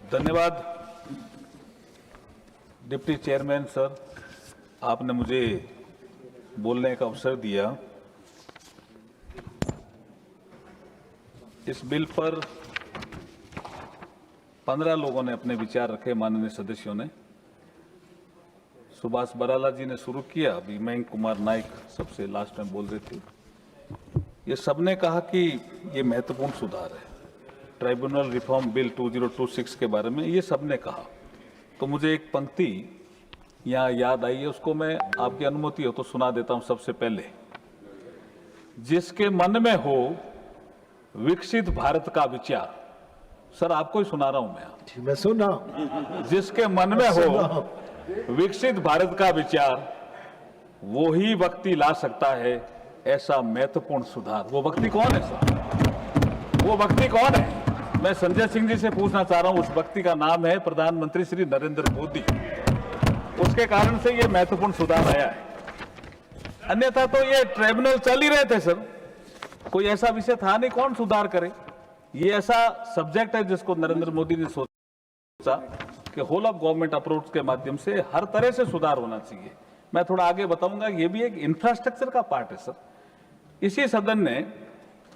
धन्यवाद deputy chairman sir, आपने मुझे बोलने का अवसर दिया। इस बिल पर 15 लोगों ने अपने विचार रखे, माननीय सदस्यों ने। सुभाष बराला जी ने शुरू किया, अभी मयंक कुमार नाइक सबसे लास्ट में बोल रहे थे। ये सबने कहा कि ये महत्वपूर्ण सुधार है, ट्राइब्यूनल रिफॉर्म बिल 2026 के बारे में ये सबने कहा। तो मुझे एक पंक्ति यहाँ याद आई है, उसको मैं आपकी अनुमति हो तो सुना देता हूँ। सबसे पहले, जिसके मन में हो विकसित भारत का विचार, सर आपको ही सुना रहा हूं मैं सुना। जिसके मन में हो विकसित भारत का विचार, वो ही व्यक्ति ला सकता है ऐसा महत्वपूर्ण सुधार। वो व्यक्ति कौन है सर? वो व्यक्ति कौन है? मैं संजय सिंह जी से पूछना चाह रहा हूं। उस व्यक्ति का नाम है प्रधानमंत्री श्री नरेंद्र मोदी। उसके कारण से ये महत्वपूर्ण सुधार आया है, अन्यथा तो ये ट्रिब्यूनल चल ही रहे थे सर। कोई ऐसा विषय था नहीं, कौन सुधार करे? ये ऐसा सब्जेक्ट है जिसको नरेंद्र मोदी ने सोचा कि होल ऑफ गवर्नमेंट अप्रोच के माध्यम से हर तरह से सुधार होना चाहिए। मैं थोड़ा आगे बताऊंगा, ये भी एक इंफ्रास्ट्रक्चर का पार्ट है सर। इसी सदन ने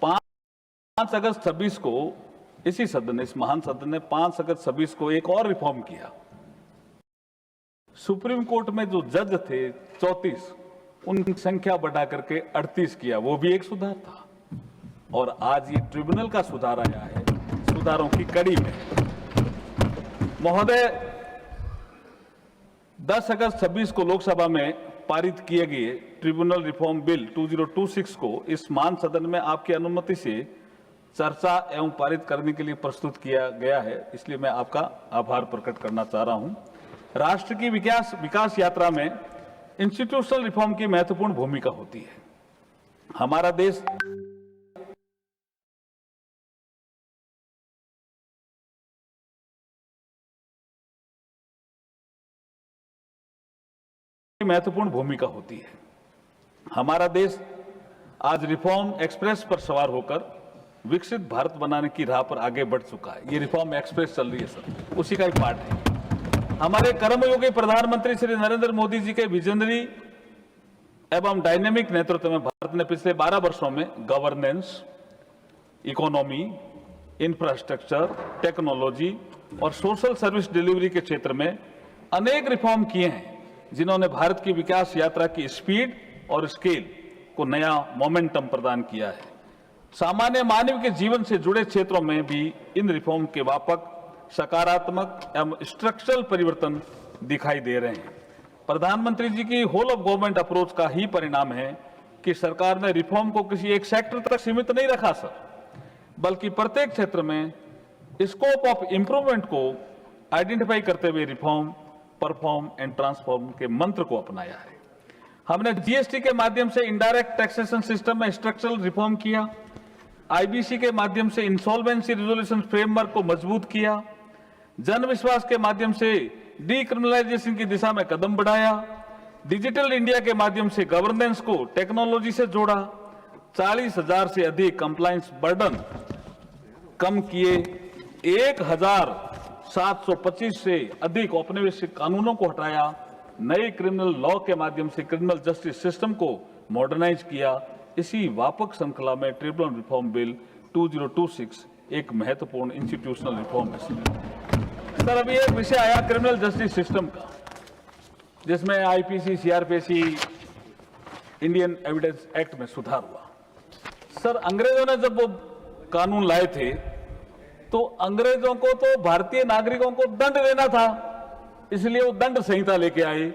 5 अगस्त 26 को, इसी सदन ने, इस महान सदन ने 5 अगस्त 26 को एक और रिफॉर्म किया। सुप्रीम कोर्ट में जो जज थे 34, उनकी संख्या बढ़ा करके 38 किया, वो भी एक सुधार था। और आज ये ट्रिब्यूनल का सुधार आया है, सुधारों की कड़ी में। महोदय, 10 अगस्त 26 को लोकसभा में पारित किए गए ट्रिब्यूनल रिफॉर्म बिल 2026 को इस महान सदन में आपकी अनुमति से चर्चा एवं पारित करने के लिए प्रस्तुत किया गया है, इसलिए मैं आपका आभार प्रकट करना चाह रहा हूं। राष्ट्र की विकास यात्रा में इंस्टीट्यूशनल रिफॉर्म की महत्वपूर्ण भूमिका होती है। हमारा देश महत्वपूर्ण भूमिका होती है। हमारा देश आज रिफॉर्म एक्सप्रेस पर सवार होकर विकसित भारत बनाने की राह पर आगे बढ़ चुका है। ये रिफॉर्म एक्सप्रेस चल रही है सर, उसी का एक पार्ट है। हमारे कर्मयोगी प्रधानमंत्री श्री नरेंद्र मोदी जी के विजनरी एवं डायनेमिक नेतृत्व में भारत ने पिछले 12 वर्षों में गवर्नेंस, इकोनॉमी, इंफ्रास्ट्रक्चर, टेक्नोलॉजी और सोशल सर्विस डिलीवरी के क्षेत्र में अनेक रिफॉर्म किए हैं, जिन्होंने भारत की विकास यात्रा की स्पीड और स्केल को नया मोमेंटम प्रदान किया है। सामान्य मानव के जीवन से जुड़े क्षेत्रों में भी इन रिफॉर्म के व्यापक, सकारात्मक एवं स्ट्रक्चरल परिवर्तन दिखाई दे रहे हैं। प्रधानमंत्री जी की होल ऑफ गवर्नमेंट अप्रोच का ही परिणाम है कि सरकार ने रिफॉर्म को किसी एक सेक्टर तक सीमित नहीं रखा सर, बल्कि प्रत्येक क्षेत्र में स्कोप ऑफ इंप्रूवमेंट को आइडेंटिफाई करते हुए रिफॉर्म, परफॉर्म एंड ट्रांसफॉर्म के मंत्र को अपनाया है। हमने जीएसटी के माध्यम से इनडायरेक्ट टैक्सेशन सिस्टम में स्ट्रक्चरल रिफॉर्म किया, आईबीसी के माध्यम से इंसॉल्वेंसी रिजोल्यूशन फ्रेमवर्क को मजबूत किया, जन विश्वास के माध्यम से डीक्रिमिनलाइजेशन की दिशा में कदम बढ़ाया, डिजिटल इंडिया के माध्यम से गवर्नेंस को टेक्नोलॉजी से जोड़ा, 40,000 से अधिक कंप्लायंस बर्डन कम किए, 1,725 से अधिक औपनिवेशिक कानूनों को हटाया, नए क्रिमिनल लॉ के माध्यम से क्रिमिनल जस्टिस सिस्टम को मॉडर्नाइज किया। इसी व्यापक श्रृंखला में ट्रिब्यूनल रिफॉर्म बिल 2026 एक महत्वपूर्ण इंस्टीट्यूशनल रिफॉर्म है सर। अभी एक विषय आया क्रिमिनल जस्टिस सिस्टम का, जिसमें IPC, CrPC, Indian evidence act में सुधार हुआ। सर, अंग्रेजों ने जब वो कानून लाए थे तो अंग्रेजों को तो भारतीय नागरिकों को दंड देना था, इसलिए वो दंड संहिता लेके आए।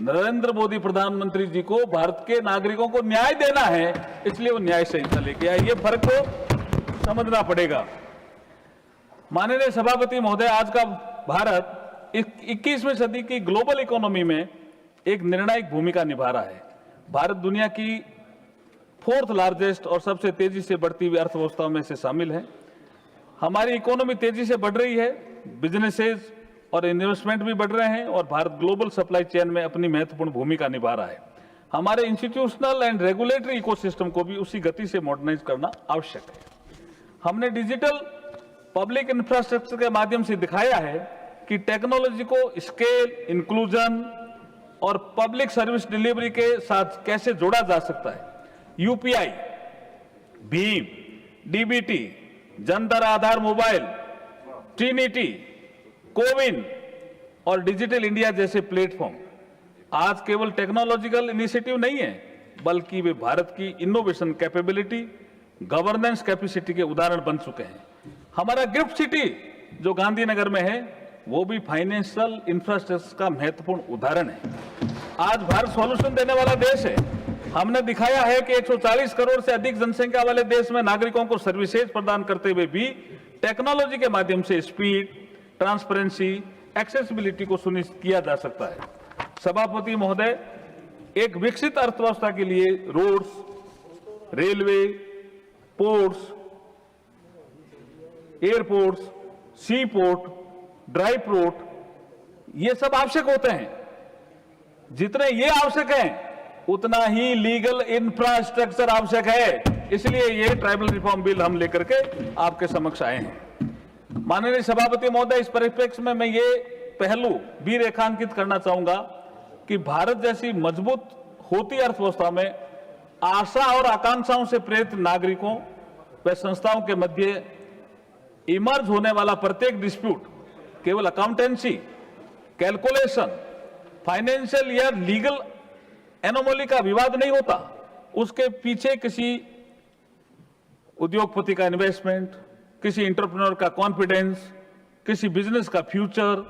नरेंद्र मोदी प्रधानमंत्री जी को भारत के नागरिकों को न्याय देना है, इसलिए वो न्याय संहिता लेके आए। ये फर्क को समझना पड़ेगा। माननीय सभापति महोदय, आज का भारत 21वीं सदी की ग्लोबल इकोनॉमी में एक निर्णायक भूमिका निभा रहा है। भारत दुनिया की 4th लार्जेस्ट और सबसे तेजी से बढ़ती हुई अर्थव्यवस्थाओं में से शामिल है। हमारी इकोनॉमी तेजी से बढ़ रही है, बिजनेसेस और इन्वेस्टमेंट भी बढ़ रहे हैं और भारत ग्लोबल सप्लाई चेन में अपनी महत्वपूर्ण भूमिका निभा रहा है। हमारे इंस्टीट्यूशनल एंड रेगुलेटरी इकोसिस्टम को भी उसी गति से मॉडर्नाइज करना आवश्यक है। हमने डिजिटल पब्लिक इंफ्रास्ट्रक्चर के माध्यम से दिखाया है कि टेक्नोलॉजी को स्केल, इंक्लूजन और पब्लिक सर्विस डिलीवरी के साथ कैसे जोड़ा जा सकता है। UPI, Bhim, DBT, Jan Dhan Aadhaar mobile, Trinity, CoWIN और डिजिटल इंडिया जैसे प्लेटफॉर्म आज केवल टेक्नोलॉजिकल इनिशिएटिव नहीं है, बल्कि वे भारत की इनोवेशन कैपेबिलिटी, गवर्नेंस कैपेसिटी के उदाहरण बन चुके हैं। हमारा गिफ्ट सिटी जो गांधीनगर में है, वो भी फाइनेंशियल इंफ्रास्ट्रक्चर का महत्वपूर्ण उदाहरण है। आज भारत सॉल्यूशन देने वाला देश है। हमने दिखाया है कि 140 करोड़ से अधिक जनसंख्या वाले देश में नागरिकों को सर्विसेज प्रदान करते हुए भी टेक्नोलॉजी के माध्यम से स्पीड, ट्रांसपेरेंसी, एक्सेसिबिलिटी को सुनिश्चित किया जा सकता है। सभापति महोदय, एक विकसित अर्थव्यवस्था के लिए रोड्स, रेलवे, पोर्ट्स, एयरपोर्ट्स, सी पोर्ट, ड्राई पोर्ट, ये सब आवश्यक होते हैं। जितने ये आवश्यक हैं, उतना ही लीगल इंफ्रास्ट्रक्चर आवश्यक है। इसलिए ये ट्राइबल रिफॉर्म बिल हम लेकर के आपके समक्ष आए हैं। माननीय सभापति महोदय, इस परिप्रेक्ष्य में मैं ये पहलू भी रेखांकित करना चाहूंगा कि भारत जैसी मजबूत होती अर्थव्यवस्था में आशा और आकांक्षाओं से प्रेरित नागरिकों व संस्थाओं के मध्य इमर्ज होने वाला प्रत्येक डिस्प्यूट केवल अकाउंटेंसी, कैलकुलेशन, फाइनेंशियल या लीगल एनोमली का विवाद नहीं होता। उसके पीछे किसी उद्योगपति का इन्वेस्टमेंट, किसी एंटरप्रेन्योर का कॉन्फिडेंस, किसी बिजनेस का फ्यूचर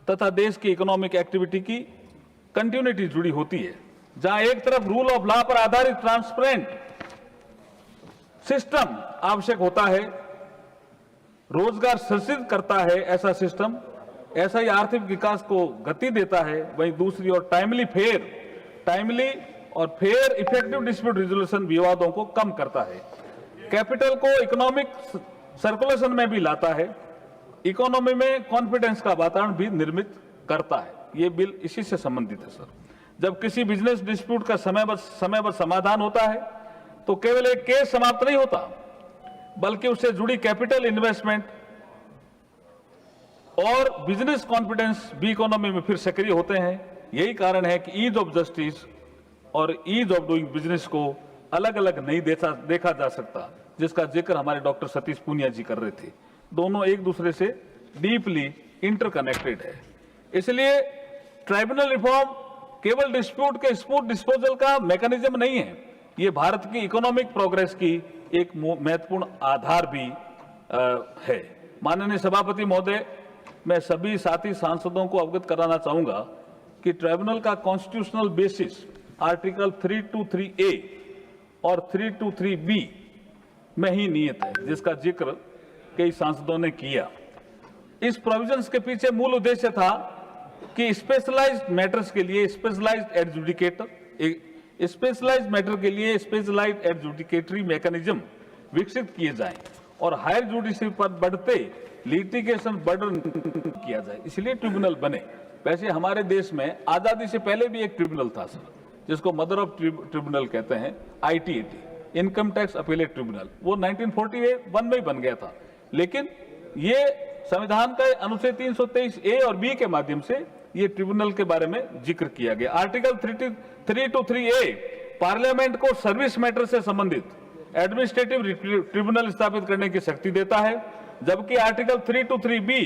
तथा देश की इकोनॉमिक एक्टिविटी की कंटिन्यूटी जुड़ी होती है। जहां एक तरफ रूल ऑफ लॉ पर आधारित ट्रांसपेरेंट सिस्टम आवश्यक होता है, रोजगार सृजित करता है ऐसा सिस्टम, ऐसा ही आर्थिक विकास को गति देता है, वहीं दूसरी ओर टाइमली और फेयर इफेक्टिव डिस्प्यूट रिजोल्यूशन विवादों को कम करता है, कैपिटल को इकोनॉमिक सर्कुलेशन में भी लाता है, इकोनॉमी में कॉन्फिडेंस का वातावरण भी निर्मित करता है। ये बिल इसी से संबंधित है सर। जब किसी बिजनेस डिस्प्यूट का समय पर समाधान होता है, तो केवल एक केस समाप्त नहीं होता, बल्कि उससे जुड़ी कैपिटल इन्वेस्टमेंट और बिजनेस कॉन्फिडेंस भी इकोनॉमी में फिर सक्रिय होते हैं। यही कारण है कि ईज ऑफ जस्टिस और ईज ऑफ डूइंग बिजनेस को अलग अलग नहीं देखा जा सकता, जिसका जिक्र हमारे डॉक्टर सतीश पूनिया जी कर रहे थे। दोनों एक दूसरे से डीपली इंटरकनेक्टेड है। इसलिए ट्राइब्यूनल रिफॉर्म केवल डिस्प्यूट के स्मूथ डिस्पोजल का मैकेनिज्म नहीं है, ये भारत की इकोनॉमिक प्रोग्रेस की एक महत्वपूर्ण आधार भी है। माननीय सभापति महोदय, मैं सभी साथी सांसदों को अवगत कराना चाहूंगा कि ट्राइब्यूनल का कॉन्स्टिट्यूशनल बेसिस आर्टिकल 323A और 323B में ही निहित है, जिसका जिक्र कई सांसदों ने किया। इस प्रोविजंस के पीछे मूल उद्देश्य था कि स्पेशलाइज्ड मैटर्स के लिए स्पेशलाइज्ड एडजुडिकेटर, स्पेशलाइज्ड मैटर के लिए स्पेशलाइज्ड एडजुडिकेटरी मैकेनिज्म विकसित किए जाएं और हायर जुडिशरी पर बढ़ते लिटिगेशन बर्डन किया जाए, इसलिए ट्रिब्यूनल बने। वैसे हमारे देश में आजादी से पहले भी एक ट्रिब्यूनल था सर, जिसको मदर ऑफ ट्रिब्यूनल कहते हैं, ITAT, income tax appellate tribunal. वो 1941 में ही बन गया था, लेकिन ये संविधान का अनुच्छेद 323A और B के माध्यम से ये ट्रिब्यूनल के बारे में जिक्र किया गया। आर्टिकल 323A पार्लियामेंट को सर्विस मैटर से संबंधित एडमिनिस्ट्रेटिव ट्रिब्यूनल स्थापित करने की शक्ति देता है, जबकि आर्टिकल 323B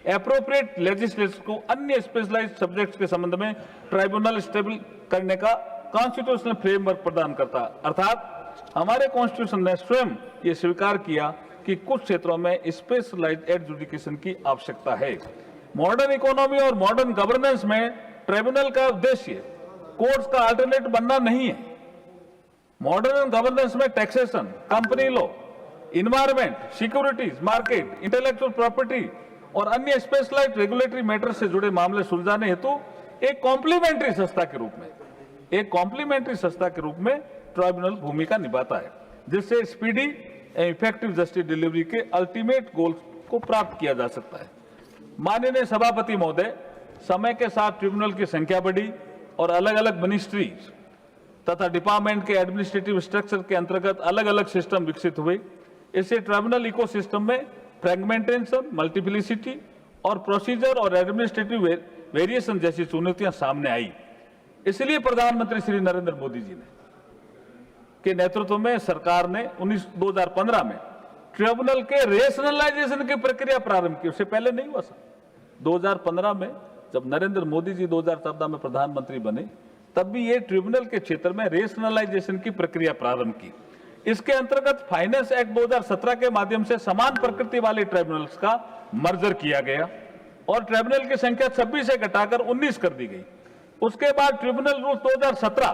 एप्रोप्रिएट लेजिस्लेशन को अन्य स्पेशलाइज्ड सब्जेक्ट्स के संबंध में ट्राइब्यूनल स्टेबल करने का कॉन्स्टिट्यूशनल फ्रेमवर्क प्रदान करता है। अर्थात हमारे कॉन्स्टिट्यूशन ने स्वयं ये स्वीकार किया कि कुछ क्षेत्रों में स्पेशलाइज्ड एडजुडिकेशन की आवश्यकता है। मॉडर्न इकोनॉमी और मॉडर्न गवर्नेंस में ट्राइब्यूनल का उद्देश्य कोर्ट्स का अल्टरनेट बनना नहीं है। मॉडर्न गवर्नेंस में taxation, company law, environment, securities, market, intellectual property और अन्य स्पेशलाइज्ड रेगुलेटरी मैटर से जुड़े मामले सुलझाने हेतु एक कॉम्प्लीमेंट्री संस्था के रूप में ट्राइब्यूनल भूमिका निभाता है, जिससे speedy and effective justice delivery के अल्टीमेट गोल को प्राप्त किया जा सकता है। माननीय सभापति महोदय, समय के साथ ट्रिब्यूनल की संख्या बढ़ी और अलग अलग मिनिस्ट्रीज तथा डिपार्टमेंट के एडमिनिस्ट्रेटिव स्ट्रक्चर के अंतर्गत अलग अलग सिस्टम विकसित हुए। इससे ट्राइब्यूनल इकोसिस्टम में फ्रेगमेंटेशन, मल्टीप्लिसिटी और प्रोसीजर और एडमिनिस्ट्रेटिव वेरिएशन जैसी चुनौतियां सामने आई। इसलिए प्रधानमंत्री श्री नरेंद्र मोदी जी ने के नेतृत्व में सरकार ने 2015 में ट्रिब्यूनल के रेशनलाइजेशन की प्रक्रिया प्रारंभ की। उससे पहले नहीं हुआ सर। 2015 में जब नरेंद्र मोदी जी 2014 में प्रधानमंत्री बने, तब भी ये ट्रिब्यूनल के क्षेत्र में रेशनलाइजेशन की प्रक्रिया प्रारंभ की। इसके अंतर्गत फाइनेंस एक्ट 2017 के माध्यम से समान प्रकृति वाले ट्रिब्यूनल्स का मर्जर किया गया और ट्रिब्यूनल की संख्या 26 से घटाकर 19 कर दी गई। उसके बाद ट्रिब्यूनल रूल्स 2017,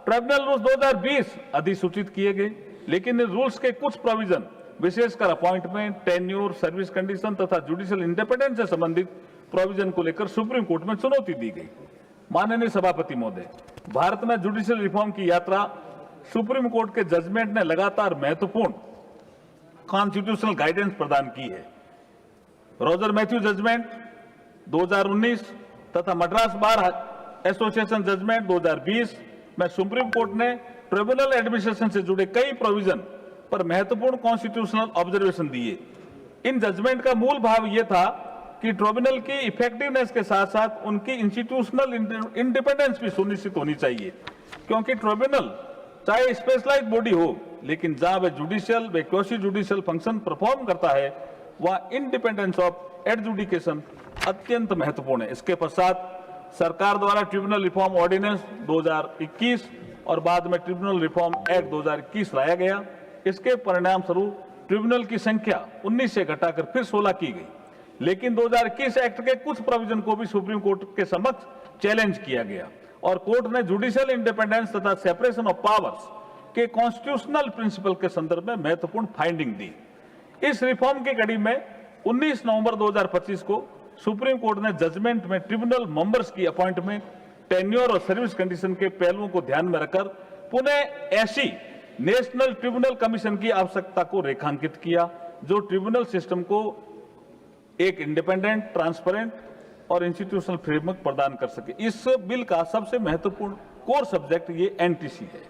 ट्रिब्यूनल रूल्स 2020 अधिसूचित किए गए, लेकिन इन रूल्स के कुछ प्रोविजन विशेषकर अपॉइंटमेंट, टेन्योर, सर्विस कंडीशन तथा जुडिशियल इंडिपेंडेंस से संबंधित प्रोविजन को लेकर सुप्रीम कोर्ट में चुनौती दी गई। माननीय सभापति महोदय, भारत में जुडिशियल रिफॉर्म की यात्रा सुप्रीम कोर्ट के जजमेंट ने लगातार महत्वपूर्ण कॉन्स्टिट्यूशनल गाइडेंस प्रदान की है। रोजर मैथ्यू जजमेंट 2019 तथा मद्रास बार एसोसिएशन जजमेंट 2020 में सुप्रीम कोर्ट ने ट्रिब्यूनल एडमिनिस्ट्रेशन से जुड़े कई प्रोविजन पर महत्वपूर्ण कॉन्स्टिट्यूशनल ऑब्जर्वेशन दिए। इन जजमेंट का मूल भाव यह था कि ट्रिब्यूनल की इफेक्टिवनेस के साथ साथ उनकी इंस्टीट्यूशनल इंडिपेंडेंस भी सुनिश्चित होनी चाहिए, क्योंकि ट्रिब्यूनल चाहे स्पेशलाइज्ड बॉडी हो, लेकिन जहां वे जुडिशियल व क्वासी जुडिशियल फंक्शन परफॉर्म करता है, वह इंडिपेंडेंस ऑफ एडजुडिकेशन अत्यंत महत्वपूर्ण है। इसके पश्चात सरकार द्वारा ट्रिब्यूनल रिफॉर्म ऑर्डिनेंस 2021 और बाद में ट्रिब्यूनल रिफॉर्म एक्ट 2021 लाया गया। इसके परिणाम स्वरूप ट्रिब्यूनल की संख्या 19 से घटाकर फिर 16 की गई, लेकिन 2021 एक्ट के कुछ प्रोविजन को भी सुप्रीम कोर्ट के समक्ष चैलेंज किया गया और कोर्ट ने जुडिशियल इंडिपेंडेंस तथा सेपरेशन ऑफ पावर्स के कॉन्स्टिट्यूशनल प्रिंसिपल के संदर्भ में महत्वपूर्ण फाइंडिंग दी। इस रिफॉर्म की कड़ी में 19 नवंबर 2025 को सुप्रीम कोर्ट ने जजमेंट में ट्रिब्यूनल मेंबर्स की अपॉइंटमेंट, टेन्योर और सर्विस कंडीशन के पहलुओं को ध्यान में रखकर पुनः ऐसी नेशनल ट्रिब्यूनल कमीशन की आवश्यकता को रेखांकित किया, जो ट्रिब्यूनल सिस्टम को एक इंडिपेंडेंट, ट्रांसपेरेंट और इंस्टीट्यूशनल फ्रेमवर्क प्रदान कर सके। इस बिल का सबसे महत्वपूर्ण कोर सब्जेक्ट ये एनटीसी है,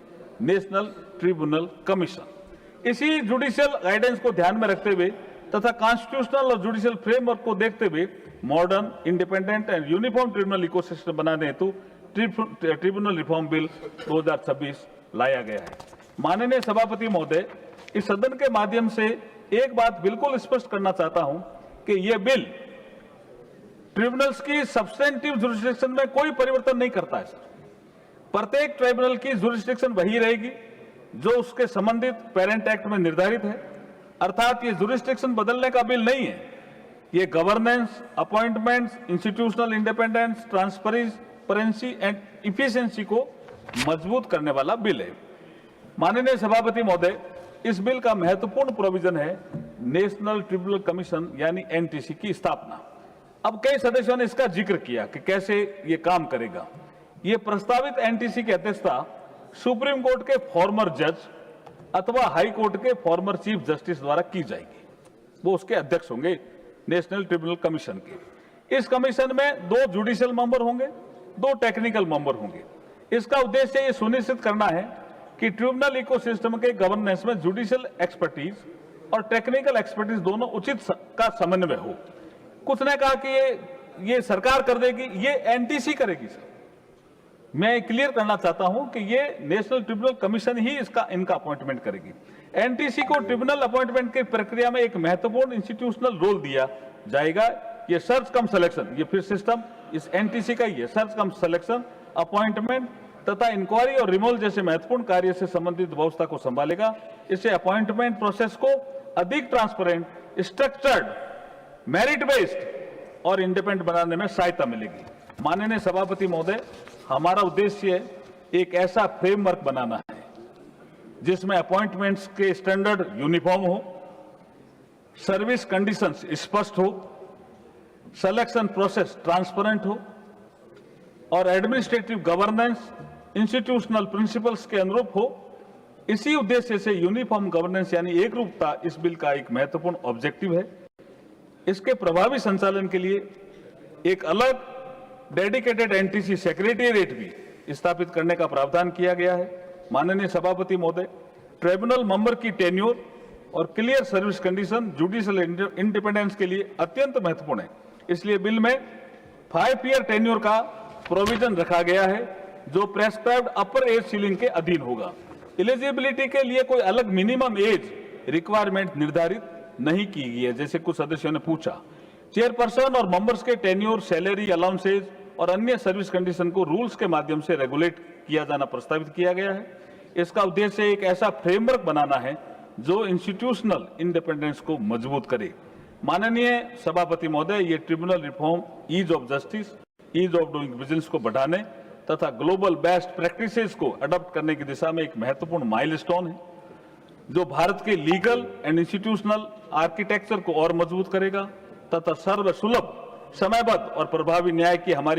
नेशनल ट्रिब्यूनल कमीशन। इसी जुडिशियल गाइडेंस को ध्यान में रखते हुए तथा कॉन्स्टिट्यूशनल और जुडिशियल फ्रेमवर्क को देखते हुए modern, independent and uniform tribunal ecosystem बनाने हेतु ट्रिब्यूनल रिफॉर्म बिल 2026 लाया गया है। माननीय सभापति महोदय, इस सदन के माध्यम से एक बात बिल्कुल स्पष्ट करना चाहता हूं कि यह बिल ट्रिब्यूनल्स की सब्सटेंटिव जुरिस्डिक्शन में कोई परिवर्तन नहीं करता है सर। प्रत्येक ट्रिब्यूनल की जुरिस्डिक्शन वही रहेगी जो उसके संबंधित पेरेंट एक्ट में निर्धारित है, अर्थात ये जुरिस्डिक्शन बदलने का बिल नहीं है। ये governance, appointments, institutional independence, transparency and efficiency को मजबूत करने वाला बिल है। माननीय सभापति महोदय, इस बिल का महत्वपूर्ण प्रोविजन है नेशनल ट्रिब्यूनल कमीशन यानी एनटीसी की स्थापना। अब कई सदस्यों ने इसका जिक्र किया कि कैसे ये काम करेगा। ये प्रस्तावित एनटीसी की अध्यक्षता सुप्रीम कोर्ट के फॉर्मर जज अथवा हाई कोर्ट के फॉर्मर चीफ जस्टिस द्वारा की जाएगी। वो उसके अध्यक्ष होंगे नेशनल ट्रिब्यूनल कमीशन के। इस कमीशन में 2 जुडिशियल मेंबर होंगे, 2 टेक्निकल मेंबर होंगे। इसका उद्देश्य ये सुनिश्चित करना है कि ट्रिब्यूनल इकोसिस्टम के गवर्नेंस में जुडिशियल एक्सपर्टीज और टेक्निकल एक्सपर्टीज दोनों उचित का समन्वय हो। कुछ ने कहा कि ये सरकार कर देगी, ये एनटीसी करेगी सर। मैं क्लियर करना चाहता हूं कि ये नेशनल ट्रिब्यूनल कमीशन ही इनका अपॉइंटमेंट करेगी। एनटीसी को ट्रिब्यूनल अपॉइंटमेंट की प्रक्रिया में एक महत्वपूर्ण इंस्टीट्यूशनल रोल दिया जाएगा। ये सर्च कम सिलेक्शन, ये फिर सिस्टम इस एनटीसी का ही है। सर्च कम सिलेक्शन, अपॉइंटमेंट तथा इंक्वायरी और रिमूवल जैसे महत्वपूर्ण कार्य से संबंधित व्यवस्था को संभालेगा। इससे अपॉइंटमेंट प्रोसेस को अधिक ट्रांसपेरेंट, स्ट्रक्चर्ड, मेरिट बेस्ड और इंडिपेंडेंट बनाने में सहायता मिलेगी। माननीय सभापति महोदय, हमारा उद्देश्य एक ऐसा फ्रेमवर्क बनाना है जिसमें अपॉइंटमेंट्स के स्टैंडर्ड यूनिफॉर्म हो, सर्विस कंडीशंस स्पष्ट हो, सिलेक्शन प्रोसेस ट्रांसपेरेंट हो और एडमिनिस्ट्रेटिव गवर्नेंस इंस्टीट्यूशनल प्रिंसिपल्स के अनुरूप हो। इसी उद्देश्य से यूनिफॉर्म गवर्नेंस यानी एक रूपता इस बिल का एक महत्वपूर्ण ऑब्जेक्टिव है। इसके प्रभावी संचालन के लिए एक अलग डेडिकेटेड एनटीसी सेक्रेटेरिएट भी स्थापित करने का प्रावधान किया गया है। माननीय सभापति महोदय, ट्रिब्यूनल मेंबर की टेन्योर और clear service condition judicial independence के लिए अत्यंत महत्वपूर्ण है। इसलिए बिल में 5 ईयर टेन्योर का प्रोविजन रखा गया है जो प्रेस्क्राइब्ड अपर एज सीलिंग के अधीन होगा। एलिजिबिलिटी के लिए कोई अलग मिनिमम एज रिक्वायरमेंट निर्धारित नहीं की गई है, जैसे कुछ सदस्यों ने पूछा। चेयरपर्सन और मेंबर्स के टेन्योर, सैलरी, अलाउंसेज और अन्य सर्विस कंडीशन को रूल्स के माध्यम से रेगुलेट किया जाना प्रस्तावित किया गया है। इसका उद्देश्य एक ऐसा फ्रेमवर्क बनाना है जो इंस्टीट्यूशनल इंडिपेंडेंस को मजबूत करे। माननीय सभापति महोदय, ये tribunal reform ease of justice, ease of doing business को बढ़ाने तथा ग्लोबल बेस्ट प्रैक्टिसेस को अडॉप्ट करने की दिशा में एक महत्वपूर्ण माइलस्टोन है जो भारत के लीगल एंड इंस्टीट्यूशनल आर्किटेक्चर को और मजबूत करेगा तथा सर्वसुलभ, समयबद्ध और प्रभावी न्याय की हमारी